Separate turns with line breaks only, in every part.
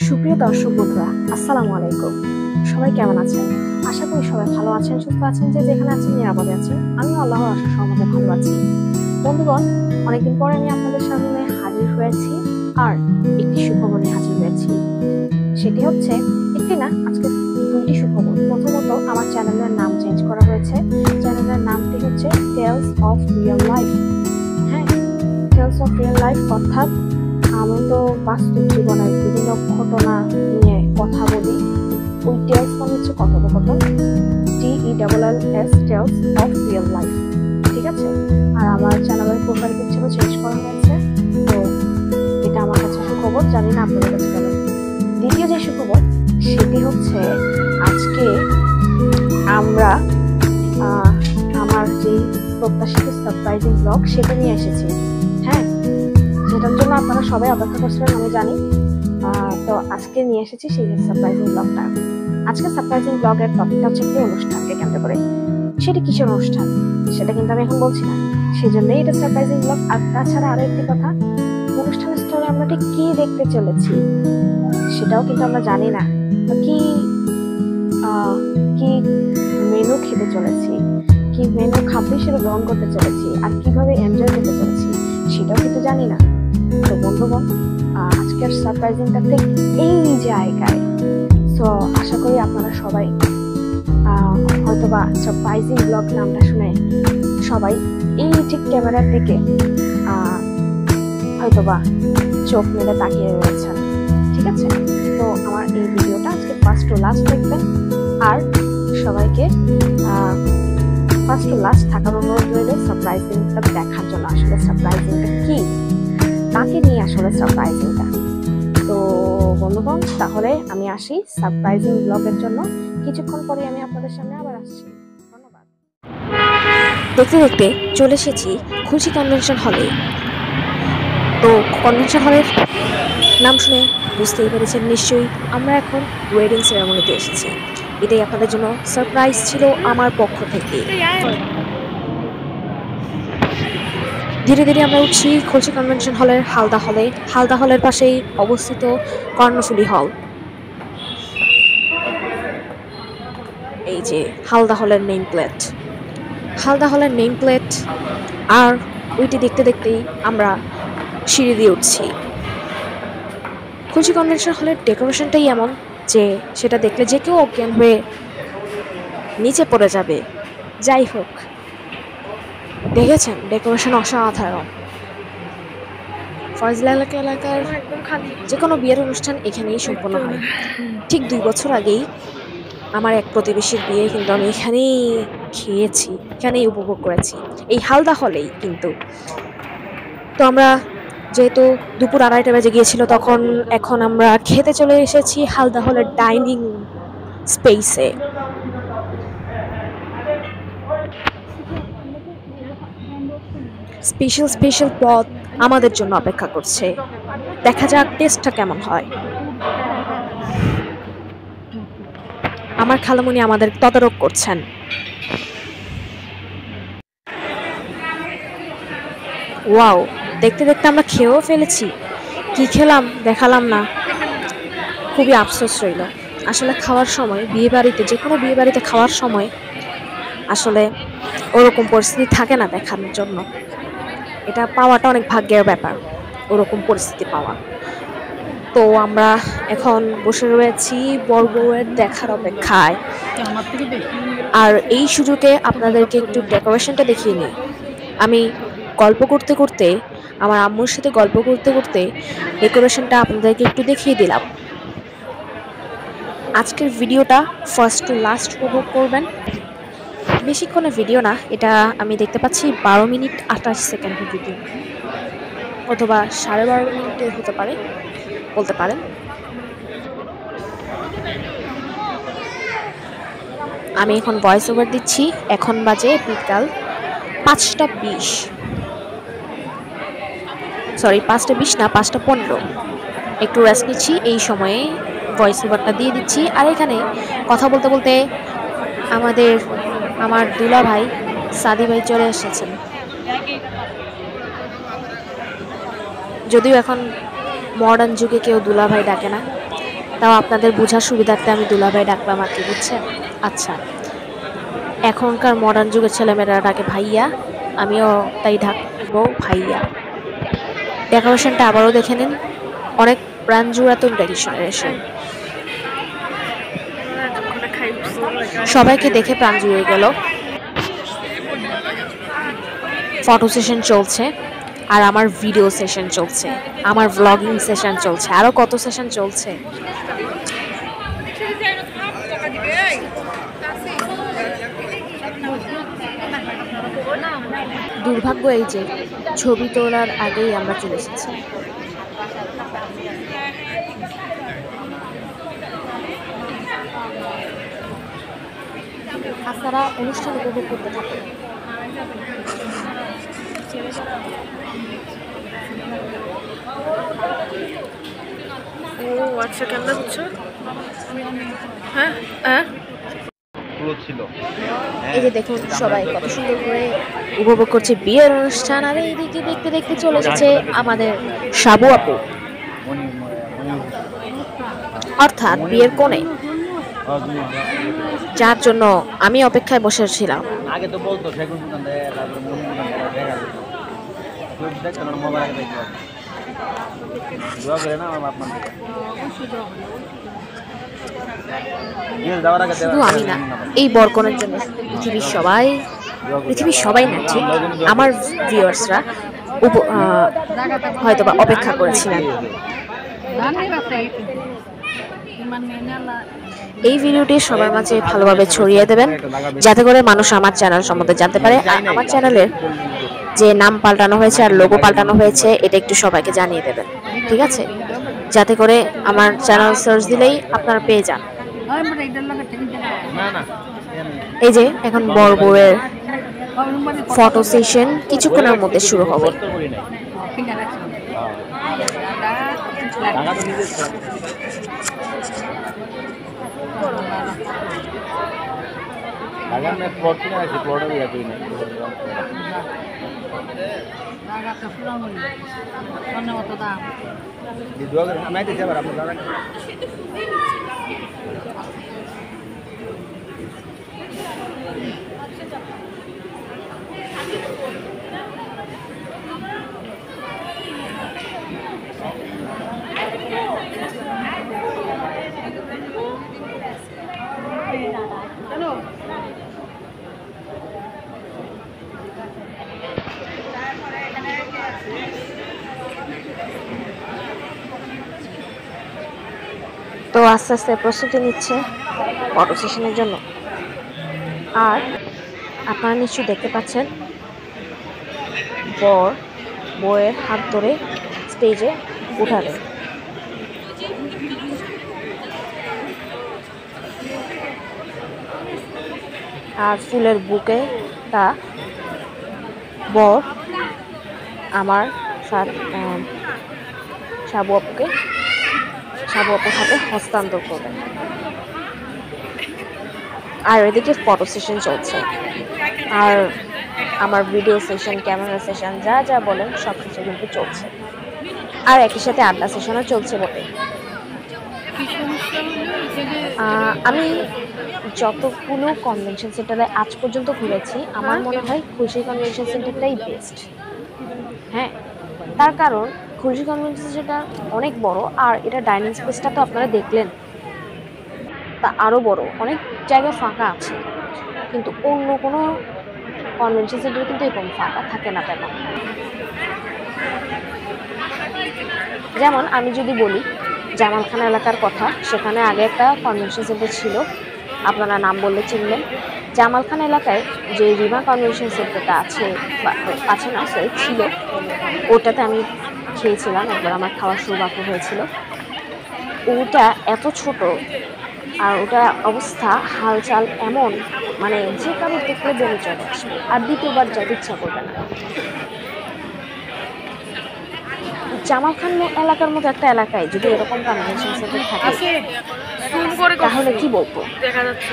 সুপ্রিয় দর্শক বন্ধুরা, আসসালামু আলাইকুম। সবাই কেমন আছেন? আশা করি সবাই ভালো আছেন, সুস্থ আছেন, যে যেখানে আছেন নিরাপদে আছেন। আমি আল্লাহর আশীর্বাদে সহমতে ভালো আছি। বন্ধুগণ, অনেকদিন পরে আমি আপনাদের সামনে হাজির হয়েছি আর একটি সুখবর নিয়ে হাজির হয়েছি। সেটি হচ্ছে একটি না, আজকে দুইটি সুখবর। প্রথমত, আমার চ্যানেলের নাম চেঞ্জ করা হয়েছে। চ্যানেলের নামটি হচ্ছে টেলস অফ রিয়েল লাইফ। হ্যাঁ, টেলস অফ রিয়েল লাইফ অর্থাৎ আমি তো বাস্তব জীবনের বিভিন্ন ঘটনা নিয়ে কথা বলি। ওই টেলস মানে হচ্ছে কথোপকথন, TELLS, tells of real life. ঠিক আছে, আর আমার চ্যানেলের প্রোফাইল পিকচারও চেঞ্জ করা হয়েছে। তো এটা আমার কাছে সুখবর, জানি না আপনাদের কাছে কেমন। দ্বিতীয় যে সুখবর সেটি হচ্ছে আজকে আমরা আমার যে প্রত্যাশিত সারপ্রাইজিং ব্লগ সেটা নিয়ে এসেছি। হ্যাঁ, যেটার জন্য আপনারা সবাই অপেক্ষা করছিলেন আমি জানি। তো আজকে নিয়ে এসেছি সেই সারপ্রাইজিং ব্লগটা। আজকে সারপ্রাইজিং ব্লগের টপিকটা হচ্ছে একটি অনুষ্ঠানকে কেন্দ্র করে। সেটি কিসের অনুষ্ঠান সেটা কিন্তু আমি এখন বলছি না, সেই জন্যই এটা সারপ্রাইজিং ব্লগ। আর তাছাড়া আরো একটি কথা, অনুষ্ঠানের স্থলে আমরা ঠিক কি দেখতে চলেছি সেটাও কিন্তু আমরা জানি না। কি কি মেনু খেতে চলেছি, কি মেনু খাদ্য হিসেবে গ্রহণ করতে চলেছি, আর কিভাবে এনজয় করতে চলেছি সেটাও কিন্তু জানি না। তো বন্ধুগণ, আজকের সারপ্রাইজিংটা ঠিক এই জায়গায়। সো আশা করি আপনারা সবাই হয়তোবা সারপ্রাইজিং ব্লগ নামটা শুনে সবাই এই ঠিক ক্যামেরার দিকে হয়তোবা চোখ মেলে তাকিয়ে রয়েছেন। ঠিক আছে, তো আমার এই ভিডিওটা আজকে ফার্স্ট টু লাস্ট দেখবেন, আর সবাইকে ফার্স্ট টু লাস্ট থাকার অনুরোধ রইল সারপ্রাইজিংটা দেখার জন্য। আসলে সারপ্রাইজিংটা কি, তাকে নিয়ে আসলে সারপ্রাইজিংটা। তো বন্ধুগণ, তাহলে আমি আসি সারপ্রাইজিং ব্লগের জন্য। কিছুক্ষণ পরে আমি আপনাদের সামনে আবার আসছি। ধন্যবাদ। দেখতে দেখতে চলে এসেছি খুশি কনভেনশন হলে। তো কনভেনশন হলের নাম শুনে বুঝতেই পেরেছেন নিশ্চয়ই, আমরা এখন ওয়েডিং সেরেমনিতে এসেছি। এটাই আপনাদের জন্য সারপ্রাইজ ছিল আমার পক্ষ থেকে। ধীরে ধীরে আমরা উঠছি খুলশী কনভেনশন হলের হালদা হলে। হালদা হলের পাশেই অবস্থিত কর্ণফুলী হল। এই যে হালদা হলের নেম প্লেট, হালদা হলের নেম প্লেট। আর ওইটি দেখতে দেখতেই আমরা সিঁড়ি দিয়ে উঠছি। খুলশী কনভেনশন হলের ডেকোরেশনটাই এমন যে সেটা দেখলে যে কেউ অজ্ঞান হয়ে নিচে পড়ে যাবে। যাই হোক, দেখেছেন ডেকোরেশন অসাধারণ। ফয়জলা এলাকার যে কোনো বিয়ের অনুষ্ঠান এখানেই সম্পন্ন হয়। ঠিক 2 বছর আগেই আমার এক প্রতিবেশীর বিয়ে কিন্তু আমি এখানেই খেয়েছি, এখানেই উপভোগ করেছি, এই হালদা হলেই কিন্তু। তো আমরা যেহেতু দুপুর 2:30 বাজে গিয়েছিল তখন, এখন আমরা খেতে চলে এসেছি হালদা হলের ডাইনিং স্পেসে। স্পেশাল স্পেশাল পদ আমাদের জন্য অপেক্ষা করছে, দেখা যাক টেস্টটা কেমন হয়। আমার খালামুনি আমাদের তদারক করছেন। ওয়াও, দেখতে দেখতে আমরা খেয়েও ফেলেছি। কি খেলাম দেখালাম না, খুবই আফসোস রইল। আসলে খাওয়ার সময় বিয়ে বাড়িতে, যে কোনো বিয়ে বাড়িতে খাওয়ার সময় আসলে ওরকম পরিস্থিতি থাকে না দেখানোর জন্য। এটা পাওয়াটা অনেক ভাগ্যের ব্যাপার, ওরকম পরিস্থিতি পাওয়া। তো আমরা এখন বসে রয়েছি বরবউয়ের দেখার অপেক্ষায়। আর এই সুযোগে আপনাদেরকে একটু ডেকোরেশনটা দেখিয়ে নিই। আমি গল্প করতে করতে, আমার আম্মুর সাথে গল্প করতে করতে ডেকোরেশনটা আপনাদেরকে একটু দেখিয়ে দিলাম। আজকের ভিডিওটা ফার্স্ট টু লাস্ট উপভোগ করবেন। বেশিক্ষণের ভিডিও না, এটা আমি দেখতে পাচ্ছি 12 মিনিট 28 সেকেন্ডের ভিডিও, অথবা 12.5 মিনিটের হতে পারে, বলতে পারেন। আমি এখন ভয়েস ওভার দিচ্ছি। এখন বাজে বিকাল 5:20, সরি 5:20 না, 5:15। একটু রেস্ট নিচ্ছি, এই সময়ে ভয়েস ওভারটা দিয়ে দিচ্ছি। আর এখানে কথা বলতে বলতে আমার দুলা ভাই সাদি ভাই চলে এসেছেন। যদিও এখন মডার্ন যুগে কেউ দুলা ভাই ডাকে না, তাও আপনাদের বোঝার সুবিধার্থে আমি দুলাভাই ডাকলাম আর কি, বুঝছেন? আচ্ছা, এখনকার মডার্ন যুগের ছেলেমেয়েরা ডাকে ভাইয়া, আমিও তাই ডাকবো ভাইয়া। ডেকোরেশনটা আবারও দেখে নিন, অনেক প্রাণ জুড়াতুন ডেকোরেশন। সবাইকে দেখে প্রাণ জুড়ে গেল। ফটো সেশন চলছে, আর আমার ভিডিও সেশন চলছে, আমার ভ্লগিং সেশন চলছে, আরো কত সেশন চলছে। দুর্ভাগ্য এই যে ছবি তোলার আগেই আমরা চলে এসেছি। আপনারা অনুষ্ঠান উপভোগ করতে থাকেন। ও আচ্ছা, কেমন বুঝছো? হ্যাঁ হ্যাঁ, এই যে দেখুন সবাই কত সুন্দর করে উপভোগ করছে বিয়ের অনুষ্ঠান। আর এইদিকে দেখতে দেখতে চলে যাচ্ছে আমাদের সাবু আপু, অর্থাৎ বিয়ের কোণে, যার জন্য আমি অপেক্ষায় বসেছিলাম।
আগে তো বলতো সেগুন দোকান দেয়, তারপরে মোবাইল দোয়া করে না আমার বাপ মা।
শুধু আমি না, এই বরকনের জন্য পৃথিবীর সবাই না, ঠিক আমার ভিউয়ার্সরা হয়তোবা অপেক্ষা করেছিলেন। এই ভিডিওটি সবার মাঝে ভালোভাবে ছড়িয়ে দেবেন, যাতে করে মানুষ আমার চ্যানেল সম্বন্ধে জানতে পারে। আর আমার চ্যানেলের যে নাম পাল্টানো হয়েছে আর লোগো পাল্টানো হয়েছে, এটা একটু সবাইকে জানিয়ে দেবেন, ঠিক আছে? যাতে করে আমার চ্যানেল সার্চ দিলেই আপনারা পেয়ে যান। এই যে এখন বড় বউয়ের ফটো সেশন কিছুক্ষণের মধ্যে শুরু হবে। তো আস্তে আস্তে প্রস্তুতি নিচ্ছে ফটো সেশনের জন্য। আর আপনারা নিশ্চয়ই দেখতে পাচ্ছেন বর বউয়ের হাত ধরে স্টেজে উঠাবে। আর ফুলের বুকে তা বর আমার সাবু আপুর হাতে হস্তান্তর করবেন। আর এদিকে ফটো সেশন চলছে, আর আমার ভিডিও সেশন, ক্যামেরা সেশন, যা যা বলেন সব কিছু কিন্তু চলছে। আর একই সাথে আড্ডা সেশনও চলছে বটে। আমি যতগুলো কনভেনশন সেন্টারে আজ পর্যন্ত ঘুরেছি, আমার মনে হয় খুশি কনভেনশন সেন্টারটাই বেস্ট। হ্যাঁ, তার কারণ খুশি কনভেনশন সেন্টার অনেক বড়, আর এটা ডাইনিং স্পেসটা তো আপনারা দেখলেন, তা আরও বড়, অনেক জায়গা ফাঁকা আছে। কিন্তু অন্য কোনো কনভেনশন সেন্টারে কিন্তু এরকম ফাঁকা থাকে না তেমন। যেমন আমি যদি বলি জামালখানা এলাকার কথা, সেখানে আগে একটা কনভেনশন সেন্টার ছিল, আপনারা নাম বললে চিনবেন। জামালখানা এলাকায় যে রিমা কনভেনশন সেন্টারটা আছে না সরি ছিল, ওটাতে আমি খেয়েছিলাম একবার, আমার খাওয়ার সৌভাগ্য হয়েছিল। ওটা এত ছোট, আর ওটা অবস্থা হালচাল এমন, মানে যে কারোর দেখলে বলে চলে আসবে, আর দ্বিতীয়বার যেতে ইচ্ছা করবে না। জামালখান এলাকার মতো একটা এলাকায় যদি এরকম কনভেনশন সেন্টার থাকে তাহলে কি বলবো,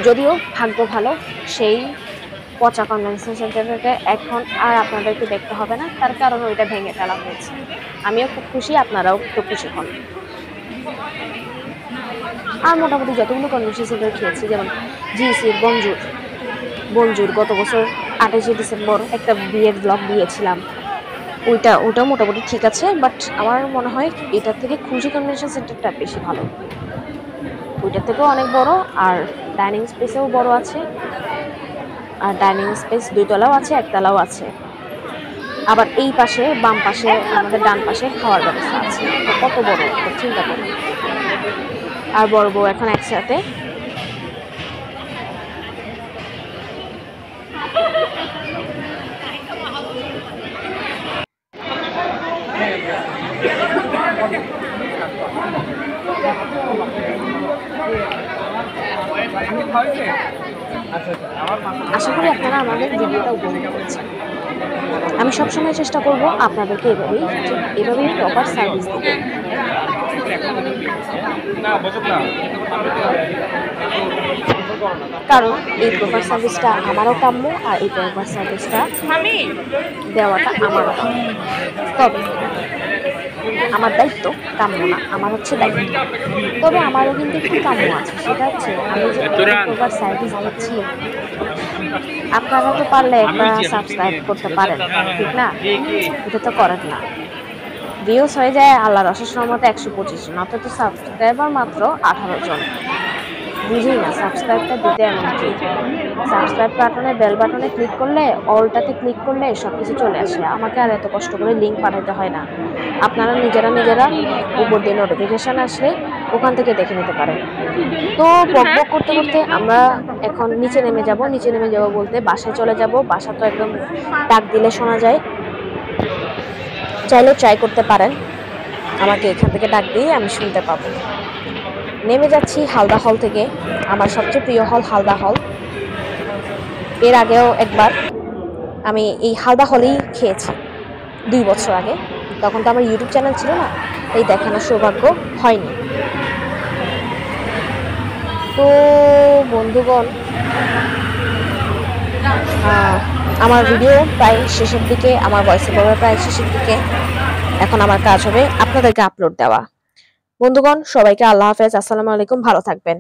যদিও ভাগ্য ভালো সেই পচা কনভেনশন সেন্টারটাকে এখন আর আপনাদেরকে দেখতে হবে না, তার কারণ ওইটা ভেঙে ফেলা হয়েছে। আমিও খুব খুশি, আপনারাও খুব খুশি হন। আর মোটামুটি যতগুলো কনভেনশন সেন্টার খেয়েছি, যেমন জিসির বঞ্জুর গত বছর 28শে ডিসেম্বর একটা বিয়ের ব্লগ দিয়েছিলাম, ওটা মোটামুটি ঠিক আছে, বাট আমার মনে হয় এটার থেকে খুশি কনভেনশন সেন্টারটা বেশি ভালো। ওইটার থেকেও অনেক বড়, আর ডাইনিং স্পেসেও বড় আছে, আর ডাইনিং স্পেস 2 তলাও আছে, 1 তলাও আছে। আবার এই পাশে বাম পাশে আমাদের ডান পাশে খাওয়ার ব্যবস্থা আছে। তো কত বড় চিন্তা করুন। আর বড় বউ এখন একসাথে। আশা করি আপনারা আমাদের ভিডিওটা উপভোগ করেছেন। আমি সবসময় চেষ্টা করব আপনাদেরকে এভাবেই প্রপার সার্ভিস দিতে। কারণ এই প্রপার সার্ভিসটা আমারও কাম্য, আর এই প্রপার সার্ভিসটা দেওয়াটা আমারও কাম্য। তবে আমার দায়িত্ব, কাম্য না, আমার হচ্ছে দায়িত্ব। তবে আমারও কিন্তু একটু কাম্য আছে, সেটা হচ্ছে আমি যে প্রপার সার্ভিস দিচ্ছি, আপনারা তো পারলে একটা সাবস্ক্রাইব করতে পারেন, ঠিক না? এটা তো করেন না। ভিউজ হয়ে যায় আল্লাহর অশেষ রহমতে 125 জন, অথচ সাবস্ক্রাইবার মাত্র 18 জন। বুঝি না সাবস্ক্রাইবটা দিতে এমন কি। সাবস্ক্রাইব বাটনে, বেল বাটনে ক্লিক করলে, অলটাতে ক্লিক করলে সবকিছু চলে আসে। আমাকে আর এত কষ্ট করে লিঙ্ক পাঠাতে হয় না। আপনারা নিজেরা উপর দিয়ে নোটিফিকেশন আসলে ওখান থেকে দেখে নিতে পারেন। তো বকবক করতে করতে আমরা এখন নিচে নেমে যাব বলতে বাসায় চলে যাব। বাসা তো একদম ডাক দিলে শোনা যায়, চাইলেও ট্রাই করতে পারেন, আমাকে এখান থেকে ডাক দিয়ে আমি শুনতে পাবো। নেমে যাচ্ছি হালদা হল থেকে, আমার সবচেয়ে প্রিয় হল হালদা হল। এর আগেও একবার আমি এই হালদা হলেই খেয়েছি 2 বছর আগে। তখন তো আমার ইউটিউব চ্যানেল ছিল না, এই দেখানোর সৌভাগ্য হয়নি। তো বন্ধুগণ, আমার ভিডিও প্রায় শেষের দিকে, আমার ভয়েস ওভার প্রায় শেষের দিকে। এখন আমার কাজ হবে আপনাদেরকে আপলোড দেওয়া। বন্ধুগণ, সবাইকে আল্লাহ হাফেজ, আসসালামু আলাইকুম, ভালো থাকবেন।